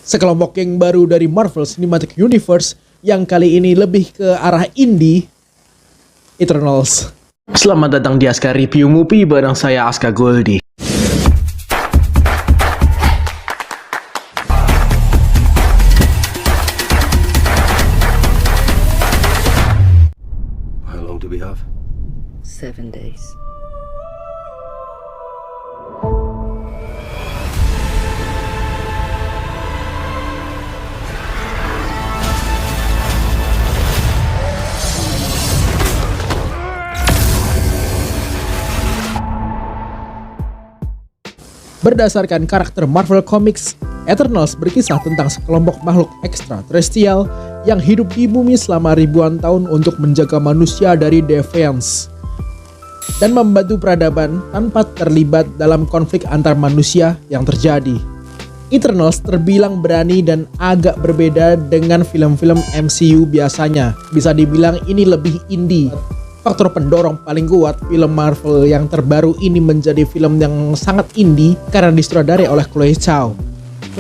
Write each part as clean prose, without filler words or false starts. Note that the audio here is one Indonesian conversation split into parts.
Sekelompok geng baru dari Marvel Cinematic Universe yang kali ini lebih ke arah indie, Eternals. Selamat datang di Aska Review Movie bareng saya Aska Goldie. How long do we have? 7 days. Berdasarkan karakter Marvel Comics, Eternals berkisah tentang sekelompok makhluk ekstraterestrial yang hidup di bumi selama ribuan tahun untuk menjaga manusia dari deviants dan membantu peradaban tanpa terlibat dalam konflik antar manusia yang terjadi. Eternals terbilang berani dan agak berbeda dengan film-film MCU biasanya. Bisa dibilang ini lebih indie. Faktor pendorong paling kuat film Marvel yang terbaru ini menjadi film yang sangat indie karena disutradarai oleh Chloe Zhao.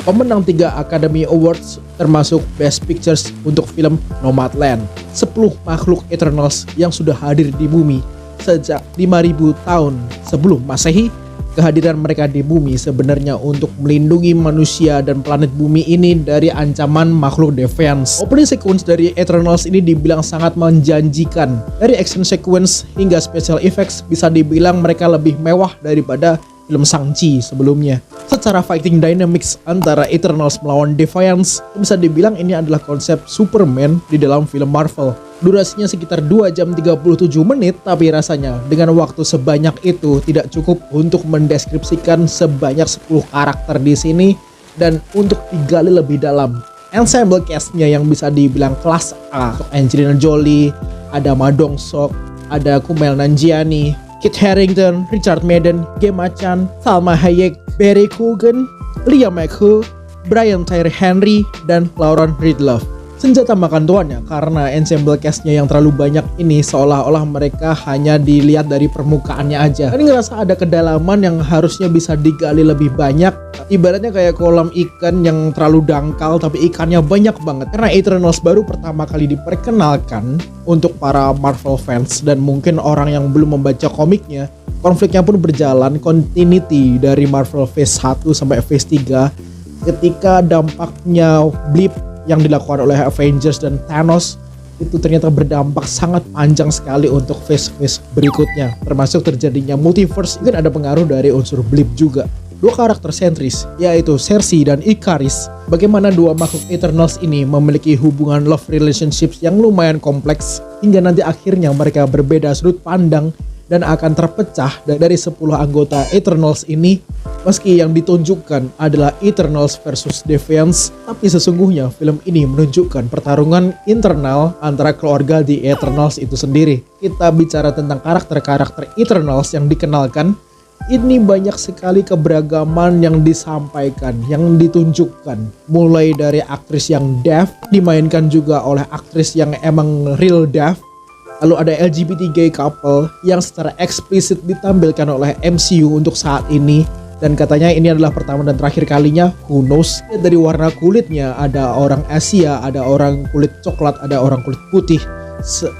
Pemenang 3 Academy Awards termasuk Best Pictures untuk film Nomadland. 10 makhluk Eternals yang sudah hadir di bumi sejak 5.000 tahun sebelum Masehi. Kehadiran mereka di bumi sebenarnya untuk melindungi manusia dan planet bumi ini dari ancaman makhluk deviants. Opening sequence dari Eternals ini dibilang sangat menjanjikan. Dari action sequence hingga special effects bisa dibilang mereka lebih mewah daripada film Shang-Chi sebelumnya. Secara fighting dynamics antara Eternals melawan Defiance, bisa dibilang ini adalah konsep Superman di dalam film Marvel. Durasinya sekitar 2 jam 37 menit, tapi rasanya dengan waktu sebanyak itu tidak cukup untuk mendeskripsikan sebanyak 10 karakter di sini dan untuk digali lebih dalam. Ensemble castnya yang bisa dibilang kelas A, Angelina Jolie, ada Ma Dong-seok, ada Kumail Nanjiani, Kit Harington, Richard Madden, Gemma Chan, Salma Hayek, Barry Keoghan, Liam McHugh, Brian Tyree Henry, dan Lauren Ridloff. Senjata makan tuannya karena ensemble castnya yang terlalu banyak ini seolah-olah mereka hanya dilihat dari permukaannya aja. Ini ngerasa ada kedalaman yang harusnya bisa digali lebih banyak. Ibaratnya kayak kolam ikan yang terlalu dangkal tapi ikannya banyak banget. Karena Eternals baru pertama kali diperkenalkan untuk para Marvel fans dan mungkin orang yang belum membaca komiknya. Konfliknya pun berjalan continuity dari Marvel Phase 1 sampai Phase 3 ketika dampaknya blip yang dilakukan oleh Avengers dan Thanos itu ternyata berdampak sangat panjang sekali untuk phase-phase berikutnya, termasuk terjadinya multiverse. Mungkin ada pengaruh dari unsur blip juga. 2 karakter sentris yaitu Cersei dan Ikaris. Bagaimana 2 makhluk Eternals ini memiliki hubungan love relationships yang lumayan kompleks hingga nanti akhirnya mereka berbeda sudut pandang dan akan terpecah dari 10 anggota Eternals ini. Meski yang ditunjukkan adalah Eternals versus Deviants, tapi sesungguhnya film ini menunjukkan pertarungan internal antara keluarga di Eternals itu sendiri. Kita bicara tentang karakter-karakter Eternals yang dikenalkan, ini banyak sekali keberagaman yang disampaikan, yang ditunjukkan. Mulai dari aktris yang deaf, dimainkan juga oleh aktris yang emang real deaf. Lalu ada LGBT gay couple yang secara eksplisit ditampilkan oleh MCU untuk saat ini. Dan katanya ini adalah pertama dan terakhir kalinya, who knows. Dari warna kulitnya ada orang Asia, ada orang kulit coklat, ada orang kulit putih,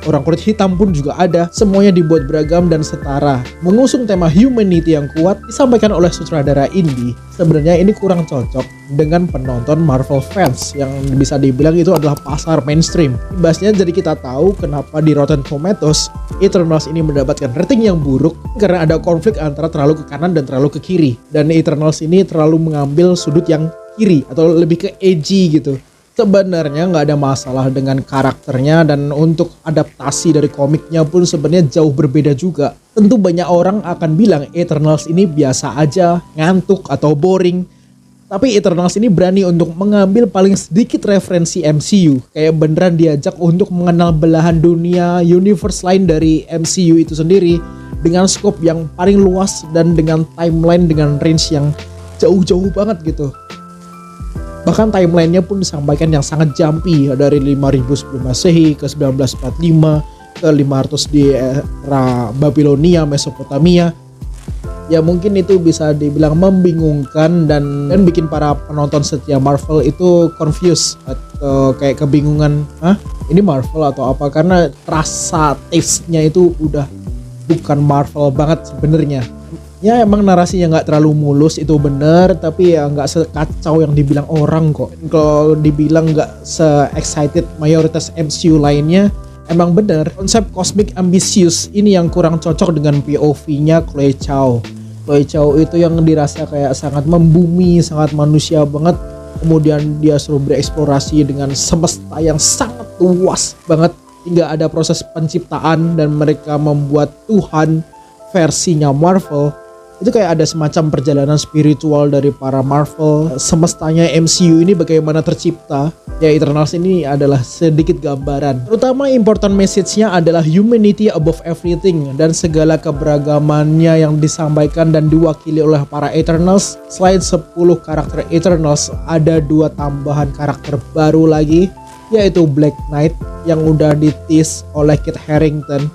orang kulit hitam pun juga ada. Semuanya dibuat beragam dan setara. Mengusung tema humanity yang kuat disampaikan oleh sutradara indie. Sebenarnya ini kurang cocok dengan penonton Marvel fans yang bisa dibilang itu adalah pasar mainstream. Ibasnya jadi kita tahu kenapa di Rotten Tomatoes Eternals ini mendapatkan rating yang buruk karena ada konflik antara terlalu ke kanan dan terlalu ke kiri. Dan Eternals ini terlalu mengambil sudut yang kiri atau lebih ke edgy gitu. Sebenarnya nggak ada masalah dengan karakternya dan untuk adaptasi dari komiknya pun sebenarnya jauh berbeda juga. Tentu banyak orang akan bilang Eternals ini biasa aja, ngantuk atau boring. Tapi Eternals ini berani untuk mengambil paling sedikit referensi MCU. Kayak beneran diajak untuk mengenal belahan dunia, universe lain dari MCU itu sendiri. Dengan scope yang paling luas dan dengan timeline dengan range yang jauh-jauh banget gitu. Bahkan timelinenya pun disampaikan yang sangat jumpy, dari 5000 sebelum Masehi ke 1945 ke 500 di era Babilonia, Mesopotamia. Ya mungkin itu bisa dibilang membingungkan dan bikin para penonton setia Marvel itu confused atau kayak kebingungan, ini Marvel atau apa, karena rasa taste-nya itu udah bukan Marvel banget sebenarnya. Ya emang narasinya nggak terlalu mulus, itu bener, tapi ya nggak sekacau yang dibilang orang kok. Kalau dibilang nggak se-excited mayoritas MCU lainnya, emang bener. Konsep Cosmic Ambitious ini yang kurang cocok dengan POV-nya Chloe Zhao. Chloe Zhao itu yang dirasa kayak sangat membumi, sangat manusia banget. Kemudian dia suruh bereksplorasi dengan semesta yang sangat luas banget, hingga ada proses penciptaan dan mereka membuat Tuhan versinya Marvel. Itu kayak ada semacam perjalanan spiritual dari para Marvel. Semestanya MCU ini bagaimana tercipta. Ya Eternals ini adalah sedikit gambaran. Terutama important message-nya adalah humanity above everything, dan segala keberagamannya yang disampaikan dan diwakili oleh para Eternals. Selain 10 karakter Eternals, ada 2 tambahan karakter baru lagi, yaitu Black Knight yang udah di-tease oleh Kit Harington.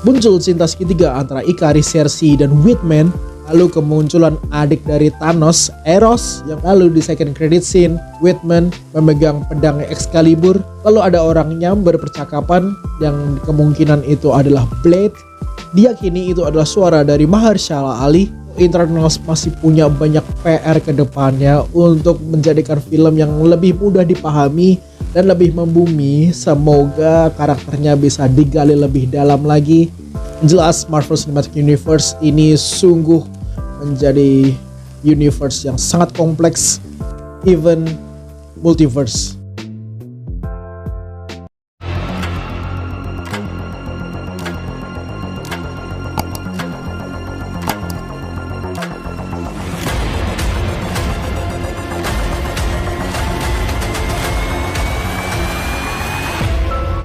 Muncul cinta segitiga antara Ikari, Cersei, dan Whitman. Lalu kemunculan adik dari Thanos, Eros, yang lalu di second credit scene Whitman memegang pedang Excalibur. Lalu ada orangnya berpercakapan yang kemungkinan itu adalah Blade. Diyakini itu adalah suara dari Mahershala Ali. Eternals masih punya banyak PR ke depannya untuk menjadikan film yang lebih mudah dipahami dan lebih membumi. Semoga karakternya bisa digali lebih dalam lagi. Jelas Marvel Cinematic Universe ini sungguh menjadi universe yang sangat kompleks, even multiverse.